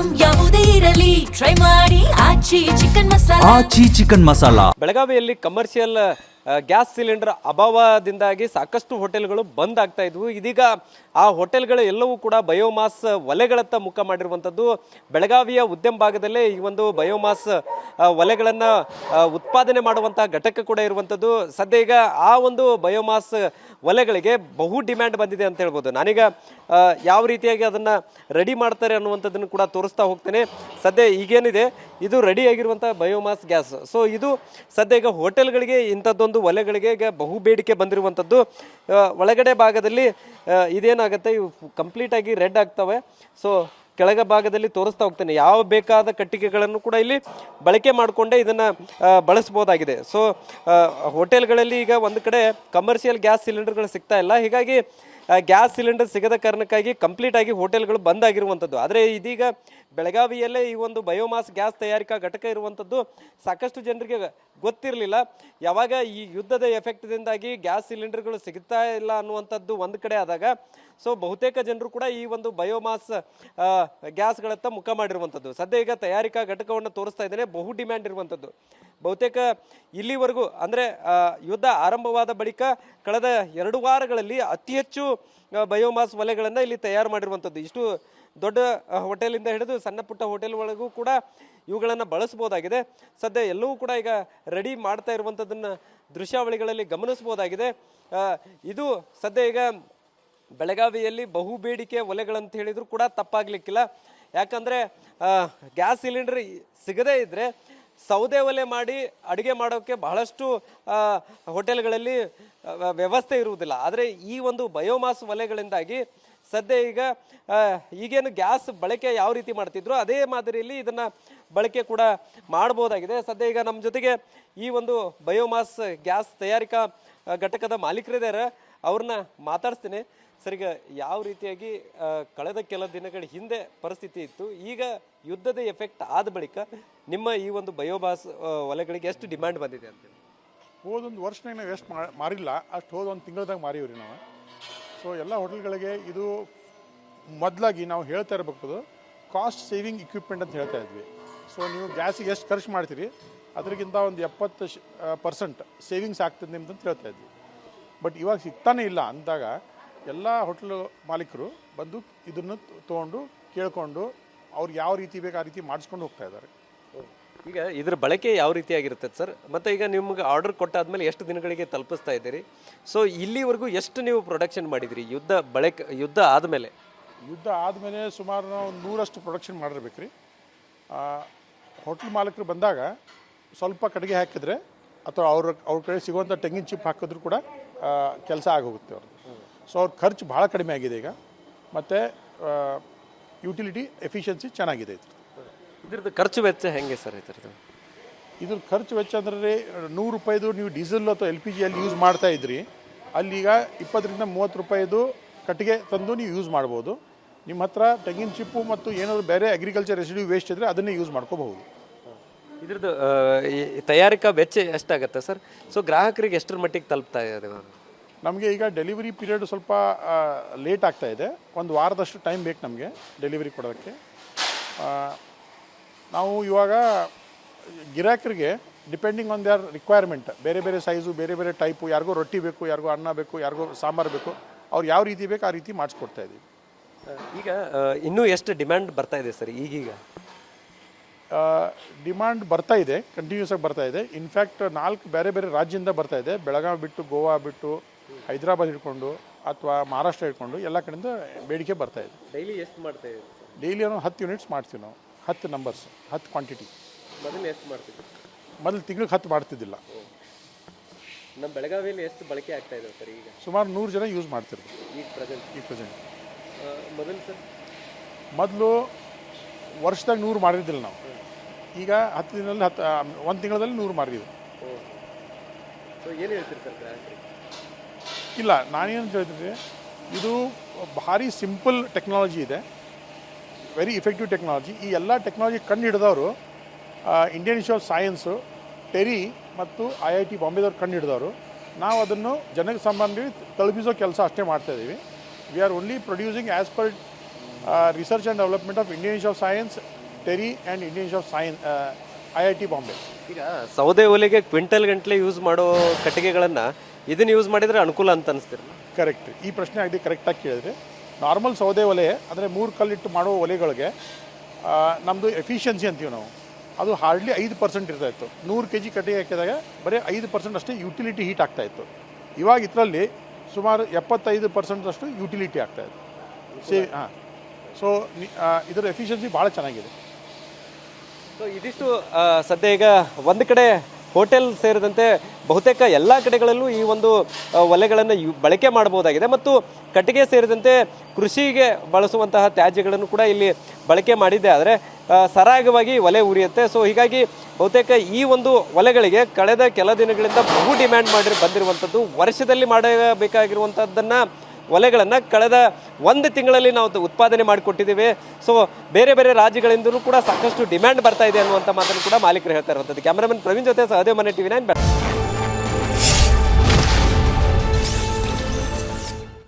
Item ಯಾವುದೇ ಇರಲಿ try ಮಾಡಿ ಆಚಿ ಚಿಕನ್ ಮಸಾಲಾ. ಬೆಳಗಾವಿಯಲ್ಲಿ ಕಮರ್ಷಿಯಲ್ ಗ್ಯಾಸ್ ಸಿಲಿಂಡರ್ ಅಭಾವದಿಂದಾಗಿ ಸಾಕಷ್ಟು ಹೋಟೆಲ್ಗಳು ಬಂದ್ ಆಗ್ತಾ ಇದ್ವು. ಇದೀಗ ಆ ಹೋಟೆಲ್ಗಳು ಎಲ್ಲವೂ ಕೂಡ ಬಯೋಮಾಸ್ ಒಲೆಗಳತ್ತ ಮುಖ ಮಾಡಿರುವಂಥದ್ದು. ಬೆಳಗಾವಿಯ ಉದ್ಯಮ ಭಾಗದಲ್ಲೇ ಈ ಒಂದು ಬಯೋಮಾಸ್ ಒಲೆಗಳನ್ನು ಉತ್ಪಾದನೆ ಮಾಡುವಂತಹ ಘಟಕ ಕೂಡ ಇರುವಂಥದ್ದು. ಸದ್ಯ ಈಗ ಆ ಒಂದು ಬಯೋಮಾಸ್ ಒಲೆಗಳಿಗೆ ಬಹು ಡಿಮ್ಯಾಂಡ್ ಬಂದಿದೆ ಅಂತ ಹೇಳ್ಬೋದು. ನಾನೀಗ ಯಾವ ರೀತಿಯಾಗಿ ಅದನ್ನು ರೆಡಿ ಮಾಡ್ತಾರೆ ಅನ್ನುವಂಥದ್ದನ್ನು ಕೂಡ ತೋರಿಸ್ತಾ ಹೋಗ್ತೇನೆ. ಸದ್ಯ ಈಗೇನಿದೆ ಇದು ರೆಡಿ ಆಗಿರುವಂಥ ಬಯೋಮಾಸ್ ಗ್ಯಾಸ್. ಸೊ ಇದು ಸದ್ಯ ಈಗ ಹೋಟೆಲ್ಗಳಿಗೆ ಇಂಥದ್ದೊಂದು ಒಲೆಗಳಿಗೆ ಈಗ ಬಹು ಬೇಡಿಕೆ ಬಂದಿರುವಂಥದ್ದು. ಒಳಗಡೆ ಭಾಗದಲ್ಲಿ ಇದೇನಾಗುತ್ತೆ, ಇವು ಕಂಪ್ಲೀಟಾಗಿ ರೆಡ್ ಆಗ್ತವೆ. ಸೊ ಕೆಳಗ ಭಾಗದಲ್ಲಿ ತೋರಿಸ್ತಾ ಹೋಗ್ತೇನೆ. ಯಾವ ಬೇಕಾದ ಕಟ್ಟಿಗೆಗಳನ್ನು ಕೂಡ ಇಲ್ಲಿ ಬಳಕೆ ಮಾಡಿಕೊಂಡೇ ಇದನ್ನು ಬಳಸ್ಬೋದಾಗಿದೆ. ಸೊ ಹೋಟೆಲ್ಗಳಲ್ಲಿ ಈಗ ಒಂದು ಕಡೆ ಕಮರ್ಷಿಯಲ್ ಗ್ಯಾಸ್ ಸಿಲಿಂಡರ್ಗಳು ಸಿಗ್ತಾ ಇಲ್ಲ. ಹೀಗಾಗಿ ಗ್ಯಾಸ್ ಸಿಲಿಂಡರ್ ಸಿಗದ ಕಾರಣಕ್ಕಾಗಿ ಕಂಪ್ಲೀಟಾಗಿ ಹೋಟೆಲ್ಗಳು ಬಂದ್ ಆಗಿರುವಂಥದ್ದು. ಆದರೆ ಇದೀಗ ಬೆಳಗಾವಿಯಲ್ಲೇ ಈ ಒಂದು ಬಯೋಮಾಸ್ ಗ್ಯಾಸ್ ತಯಾರಿಕಾ ಘಟಕ ಇರುವಂಥದ್ದು ಸಾಕಷ್ಟು ಜನರಿಗೆ ಗೊತ್ತಿರಲಿಲ್ಲ. ಯಾವಾಗ ಈ ಯುದ್ಧದ ಎಫೆಕ್ಟ್ದಿಂದಾಗಿ ಗ್ಯಾಸ್ ಸಿಲಿಂಡರ್ಗಳು ಸಿಗ್ತಾ ಇಲ್ಲ ಅನ್ನುವಂಥದ್ದು ಒಂದು ಕಡೆ ಆದಾಗ ಸೊ ಬಹುತೇಕ ಜನರು ಕೂಡ ಈ ಒಂದು ಬಯೋಮಾಸ್ ಗ್ಯಾಸ್ಗಳತ್ತ ಮುಖ ಮಾಡಿರುವಂಥದ್ದು. ಸದ್ಯ ಈಗ ತಯಾರಿಕಾ ಘಟಕವನ್ನು ತೋರಿಸ್ತಾ ಇದ್ದೇನೆ. ಬಹು ಡಿಮ್ಯಾಂಡ್ ಇರುವಂಥದ್ದು. ಬಹುತೇಕ ಇಲ್ಲಿವರೆಗೂ ಅಂದರೆ ಯುದ್ಧ ಆರಂಭವಾದ ಬಳಿಕ ಕಳೆದ 2 ವಾರಗಳಲ್ಲಿ ಅತಿ ಹೆಚ್ಚು ಬಯೋಮಾಸ್ ಒಲೆಗಳನ್ನು ಇಲ್ಲಿ ತಯಾರು ಮಾಡಿರುವಂಥದ್ದು. ಇಷ್ಟು ದೊಡ್ಡ ಹೋಟೆಲಿಂದ ಹಿಡಿದು ಸಣ್ಣ ಪುಟ್ಟ ಹೋಟೆಲ್ ಒಳಗೂ ಕೂಡ ಇವುಗಳನ್ನು ಬಳಸ್ಬೋದಾಗಿದೆ. ಸದ್ಯ ಎಲ್ಲವೂ ಕೂಡ ಈಗ ರೆಡಿ ಮಾಡ್ತಾ ಇರುವಂಥದ್ದನ್ನು ದೃಶ್ಯಾವಳಿಗಳಲ್ಲಿ ಗಮನಿಸ್ಬೋದಾಗಿದೆ. ಇದು ಸದ್ಯ ಈಗ ಬೆಳಗಾವಿಯಲ್ಲಿ ಬಹು ಬೇಡಿಕೆ ಒಲೆಗಳಂತ ಹೇಳಿದ್ರು ಕೂಡ ತಪ್ಪಾಗ್ಲಿಕ್ಕಿಲ್ಲ. ಯಾಕಂದರೆ ಗ್ಯಾಸ್ ಸಿಲಿಂಡರ್ ಸಿಗದೇ ಇದ್ದರೆ ಸೌದೆ ಒಲೆ ಮಾಡಿ ಅಡುಗೆ ಮಾಡೋಕ್ಕೆ ಬಹಳಷ್ಟು ಹೋಟೆಲ್ಗಳಲ್ಲಿ ವ್ಯವಸ್ಥೆ ಇರುವುದಿಲ್ಲ. ಆದರೆ ಈ ಒಂದು ಬಯೋಮಾಸ್ ಒಲೆಗಳಿಂದಾಗಿ ಸದ್ಯ ಈಗೇನು ಗ್ಯಾಸ್ ಬಳಕೆ ಯಾವ ರೀತಿ ಮಾಡ್ತಿದ್ರು ಅದೇ ಮಾದರಿಯಲ್ಲಿ ಇದನ್ನು ಬಳಕೆ ಕೂಡ ಮಾಡ್ಬೋದಾಗಿದೆ. ಸದ್ಯ ಈಗ ನಮ್ಮ ಜೊತೆಗೆ ಈ ಒಂದು ಬಯೋಮಾಸ್ ಗ್ಯಾಸ್ ತಯಾರಿಕಾ ಘಟಕದ ಮಾಲೀಕರಿದ್ದಾರೆ, ಅವ್ರನ್ನ ಮಾತಾಡ್ತೀನಿ. ಸರ್, ಈಗ ಯಾವ ರೀತಿಯಾಗಿ ಕಳೆದ ಕೆಲ ದಿನಗಳ ಹಿಂದೆ ಪರಿಸ್ಥಿತಿ ಇತ್ತು, ಈಗ ಯುದ್ಧದ ಎಫೆಕ್ಟ್ ಆದ ಬಳಿಕ ನಿಮ್ಮ ಈ ಒಂದು ಬಯೋಮಾಸ್ ಒಲೆಗಳಿಗೆ ಎಷ್ಟು ಡಿಮ್ಯಾಂಡ್ ಬಂದಿದೆ ಅಂತೇಳಿ? ಹೋದೊಂದು ವರ್ಷನಾಗ ನಾವು ಎಷ್ಟು ಮಾರಿಲ್ಲ, ಅಷ್ಟು ಹೋದೊಂದು ತಿಂಗಳದಾಗ ಮಾರೀವ್ರಿ ನಾವು. ಸೊ ಎಲ್ಲ ಹೋಟೆಲ್ಗಳಿಗೆ ಇದು ಮೊದಲಾಗಿ ನಾವು ಹೇಳ್ತಾ ಇರಬೇಕು, ಕಾಸ್ಟ್ ಸೇವಿಂಗ್ ಇಕ್ವಿಪ್ಮೆಂಟ್ ಅಂತ ಹೇಳ್ತಾ ಇದ್ವಿ. ಸೊ ನೀವು ಗ್ಯಾಸಿಗೆ ಎಷ್ಟು ಖರ್ಚು ಮಾಡ್ತೀರಿ ಅದಕ್ಕಿಂತ ಒಂದು 70% ಸೇವಿಂಗ್ಸ್ ಆಗ್ತದೆ ನಿಮ್ದು ಅಂತ ಹೇಳ್ತಾ ಇದ್ವಿ. ಬಟ್ ಇವಾಗ ಸಿಗ್ತಾನೆ ಇಲ್ಲ ಅಂದಾಗ ಎಲ್ಲ ಹೋಟೆಲ್ ಮಾಲೀಕರು ಬಂದು ಇದನ್ನು ತೊಗೊಂಡು ಕೇಳಿಕೊಂಡು ಅವ್ರು ಯಾವ ರೀತಿ ಬೇಕು ಆ ರೀತಿ ಮಾಡಿಸ್ಕೊಂಡು ಹೋಗ್ತಾ ಇದ್ದಾರೆ. ಈಗ ಇದ್ರ ಬಳಕೆ ಯಾವ ರೀತಿಯಾಗಿರುತ್ತೆ ಸರ್? ಮತ್ತು ಈಗ ನಿಮ್ಗೆ ಆರ್ಡರ್ ಕೊಟ್ಟಾದ್ಮೇಲೆ ಎಷ್ಟು ದಿನಗಳಿಗೆ ತಲುಪಿಸ್ತಾ ಇದ್ದೀರಿ? ಸೊ ಇಲ್ಲಿವರೆಗೂ ಎಷ್ಟು ನೀವು ಪ್ರೊಡಕ್ಷನ್ ಮಾಡಿದಿರಿ ಯುದ್ಧ ಆದಮೇಲೆ? ಯುದ್ಧ ಆದಮೇಲೆ ಸುಮಾರು ನಾವು 100 ಪ್ರೊಡಕ್ಷನ್ ಮಾಡಿರ್ಬೇಕು ರೀ. ಹೋಟ್ಲ್ ಮಾಲೀಕರು ಬಂದಾಗ ಸ್ವಲ್ಪ ಕಡೆಗೆ ಹಾಕಿದ್ರೆ ಅಥವಾ ಅವ್ರ ಕಡೆ ಸಿಗುವಂಥ ತೆಂಗಿನ ಚಿಪ್ ಹಾಕಿದ್ರು ಕೂಡ ಕೆಲಸ ಆಗೋಗುತ್ತೆ ಅವ್ರದ್ದು. ಸೊ ಅವ್ರ ಖರ್ಚು ಭಾಳ ಕಡಿಮೆ ಆಗಿದೆ ಈಗ, ಮತ್ತು ಯುಟಿಲಿಟಿ ಎಫಿಷಿಯನ್ಸಿ ಚೆನ್ನಾಗಿದೆ. ಇದ್ರದ್ದು ಖರ್ಚು ವೆಚ್ಚ ಹೆಂಗೆ ಸರ್? ಇದ್ರ ಖರ್ಚು ವೆಚ್ಚ ಅಂದರೆ ₹100 ನೀವು ಡೀಸೆಲ್ ಅಥವಾ LPG ಅಲ್ಲಿ ಯೂಸ್ ಮಾಡ್ತಾ ಇದ್ರಿ, ಅಲ್ಲೀಗ 20 ರಿಂದ 30 ರೂಪಾಯಿದು ಕಟ್ಟಿಗೆ ತಂದು ನೀವು ಯೂಸ್ ಮಾಡ್ಬೋದು. ನಿಮ್ಮ ಹತ್ರ ತೆಂಗಿನ ಚಿಪ್ಪು ಮತ್ತು ಏನಾದರೂ ಬೇರೆ ಅಗ್ರಿಕಲ್ಚರ್ ರೆಸಿಡ್ಯೂ ವೇಸ್ಟ್ ಇದ್ದರೆ ಅದನ್ನೇ ಯೂಸ್ ಮಾಡ್ಕೋಬಹುದು. ಇದ್ರದ್ದು ತಯಾರಿಕಾ ವೆಚ್ಚ ಎಷ್ಟಾಗುತ್ತೆ ಸರ್? ಸೊ ಗ್ರಾಹಕರಿಗೆ ಎಷ್ಟರ ಮಟ್ಟಿಗೆ ತಲುಪ್ತಾ ಇದೆ? ನಮಗೆ ಈಗ ಡೆಲಿವರಿ ಪೀರಿಯಡ್ ಸ್ವಲ್ಪ ಲೇಟ್ ಆಗ್ತಾ ಇದೆ. 1 ವಾರದಷ್ಟು ಟೈಮ್ ಬೇಕು ನಮಗೆ ಡೆಲಿವರಿ ಕೊಡೋಕ್ಕೆ. ನಾವು ಇವಾಗ ಗಿರಾಕರಿಗೆ ಡಿಪೆಂಡಿಂಗ್ ಆನ್ ದೇರ್ ರಿಕ್ವೈರ್ಮೆಂಟ್, ಬೇರೆ ಬೇರೆ ಸೈಜು, ಬೇರೆ ಬೇರೆ ಟೈಪು, ಯಾರಿಗೋ ರೊಟ್ಟಿ ಬೇಕು, ಯಾರಿಗೋ ಅನ್ನ ಬೇಕು, ಯಾರಿಗೋ ಸಾಂಬಾರು ಬೇಕು, ಅವ್ರು ಯಾವ ರೀತಿ ಬೇಕು ಆ ರೀತಿ ಮಾಡಿಸ್ಕೊಡ್ತಾ ಇದ್ದೀವಿ. ಈಗ ಇನ್ನೂ ಎಷ್ಟು ಡಿಮ್ಯಾಂಡ್ ಬರ್ತಾ ಇದೆ ಸರ್? ಈಗೀಗ ಡಿಮ್ಯಾಂಡ್ ಬರ್ತಾ ಇದೆ, ಕಂಟಿನ್ಯೂಸ್ ಆಗಿ ಬರ್ತಾ ಇದೆ. ಇನ್ಫ್ಯಾಕ್ಟ್ 4 ಬೇರೆ ಬೇರೆ ರಾಜ್ಯದಿಂದ ಬರ್ತಾ ಇದೆ. ಬೆಳಗಾವಿ ಬಿಟ್ಟು, ಗೋವಾ ಬಿಟ್ಟು, ಹೈದರಾಬಾದ್ ಹಿಡ್ಕೊಂಡು ಅಥವಾ ಮಹಾರಾಷ್ಟ್ರ ಹಿಡ್ಕೊಂಡು ಎಲ್ಲ ಕಡೆಯಿಂದ ಬೇಡಿಕೆ ಬರ್ತಾ ಇದೆ. ಡೈಲಿ ಎಷ್ಟು ಮಾಡ್ತಾ ಇದೆ? ಡೈಲಿ 10 ಯೂನಿಟ್ಸ್ ಮಾಡ್ತೀವಿ ನಾವು. 10 ನಂಬರ್ಸ್, 10 ಕ್ವಾಂಟಿಟಿ. ಮೊದಲು ಎಷ್ಟು ಮಾಡ್ತೀವಿ? ಮೊದಲು ತಿಂಗಳಿಗೆ 10 ಮಾಡ್ತಿದ್ದಿಲ್ಲ. ನಮ್ಮ ಬೆಳಗಾವಿಯಲ್ಲಿ ಎಷ್ಟು ಬಳಕೆ ಆಗ್ತಾ ಇದೆ ಸರ್ ಈಗ? ಸುಮಾರು 100 ಜನ ಯೂಸ್ ಮಾಡ್ತಿರ್ಬೋದು ಈಗ ಪ್ರೆಸೆಂಟ್. ಮೊದಲು ಸರ್? ಮೊದಲು ವರ್ಷದಾಗ 100 ಮಾಡಿದ್ದಿಲ್ಲ ನಾವು. ಈಗ 10 ದಿನದಲ್ಲಿ 1 ತಿಂಗಳಲ್ಲಿ 100 ಮಾರಿದ್ವಿ. ಸೊ ಏನು ಹೇಳ್ತೀರಿ ಸರ್ ಗ್ರಾಹಕರಿಗೆ? ಇಲ್ಲ, ನಾನೇನು ಹೇಳ್ತೀನಿ, ಇದು ಭಾರಿ ಸಿಂಪಲ್ ಟೆಕ್ನಾಲಜಿ ಇದೆ, ವೆರಿ ಇಫೆಕ್ಟಿವ್ ಟೆಕ್ನಾಲಜಿ. ಈ ಎಲ್ಲ ಟೆಕ್ನಾಲಜಿ ಕಂಡು ಹಿಡಿದವರು Indian Institute of science, TERI ಮತ್ತು IIT ಬಾಂಬೆದವ್ರು ಕಂಡು ಹಿಡಿದವರು. ನಾವು ಅದನ್ನು ಜನಕ್ಕೆ ಸಂಬಂಧಿ ತಲುಪಿಸೋ ಕೆಲಸ ಅಷ್ಟೇ ಮಾಡ್ತಾಯಿದ್ದೀವಿ. We are only producing as per research and development of Indian Institute of Science, TERI and Indian Institute of Science, IIT Bombay. ಈಗ ಸೌದೆ ಒಲೆಗೆ ಕ್ವಿಂಟಲ್ ಗಂಟಲೆ ಯೂಸ್ ಮಾಡೋ ಕಟ್ಟಿಗೆಗಳನ್ನು ಇದನ್ನು ಯೂಸ್ ಮಾಡಿದರೆ ಅನುಕೂಲ ಅಂತ ಅನಿಸ್ತೀರಿ? ಕರೆಕ್ಟ್. ಈ ಪ್ರಶ್ನೆ ಆಗಲಿ ಕರೆಕ್ಟಾಗಿ ಕೇಳಿದ್ರೆ, ನಾರ್ಮಲ್ ಸೌದೆ ಒಲೆ ಅಂದರೆ 3 ಕಲ್ಲಿಟ್ಟು ಮಾಡೋ ಒಲೆಗಳಿಗೆ ನಮ್ಮದು ಎಫಿಷಿಯನ್ಸಿ ಅಂತೀವಿ ನಾವು, ಅದು ಹಾರ್ಡ್ಲಿ 5% ಇರ್ತಾಯಿತ್ತು. 100 kg ಕಟ್ಟಿಗೆ ಹಾಕಿದಾಗ ಬರೀ 5% ಅಷ್ಟೇ ಯುಟಿಲಿಟಿ ಹೀಟ್ ಆಗ್ತಾಯಿತ್ತು. ಇವಾಗ ಇದರಲ್ಲಿ ಸುಮಾರು 75% ಅಷ್ಟು ಯುಟಿಲಿಟಿ ಆಗ್ತಾಯಿತ್ತು. ಹಾಂ, ಸೊ ಇದರ ಎಫಿಷಿಯನ್ಸಿ ಭಾಳ ಚೆನ್ನಾಗಿದೆ. ಸೊ ಇದಿಷ್ಟು ಸದ್ಯ ಈಗ ಒಂದು ಕಡೆ ಹೋಟೆಲ್ ಸೇರಿದಂತೆ ಬಹುತೇಕ ಎಲ್ಲ ಕಡೆಗಳಲ್ಲೂ ಈ ಒಂದು ಒಲೆಗಳನ್ನು ಬಳಕೆ ಮಾಡಬಹುದಾಗಿದೆ ಮತ್ತು ಕಟ್ಟಿಗೆ ಸೇರಿದಂತೆ ಕೃಷಿಗೆ ಬಳಸುವಂತಹ ತ್ಯಾಜ್ಯಗಳನ್ನು ಕೂಡ ಇಲ್ಲಿ ಬಳಕೆ ಮಾಡಿದ್ದೆ ಆದರೆ ಸರಾಗವಾಗಿ ಒಲೆ ಉರಿಯುತ್ತೆ. ಸೊ ಹೀಗಾಗಿ ಬಹುತೇಕ ಈ ಒಂದು ಒಲೆಗಳಿಗೆ ಕಳೆದ ಕೆಲ ದಿನಗಳಿಂದ ಬಹು ಡಿಮ್ಯಾಂಡ್ ಬಂದಿರುವಂಥದ್ದು. ವರ್ಷದಲ್ಲಿ ಮಾಡಬೇಕಾಗಿರುವಂಥದ್ದನ್ನು ಒಲೆಗಳನ್ನು ಕಳೆದ 1 ತಿಂಗಳಲ್ಲಿ ನಾವು ಉತ್ಪಾದನೆ ಮಾಡಿಕೊಟ್ಟಿದ್ದೀವಿ. ಸೊ ಬೇರೆ ಬೇರೆ ರಾಜ್ಯಗಳಿಂದಲೂ ಕೂಡ ಸಾಕಷ್ಟು ಡಿಮ್ಯಾಂಡ್ ಬರ್ತಾ ಇದೆ ಅನ್ನುವಂಥ ಮಾತನ್ನು ಕೂಡ ಮಾಲೀಕರು ಹೇಳ್ತಾ ಇರುವಂಥದ್ದು. ಕ್ಯಾಮರಾಮನ್ ಪ್ರವೀಣ್ ಜೊತೆ ಸಹದೇವ್ ಮನೆ TV9.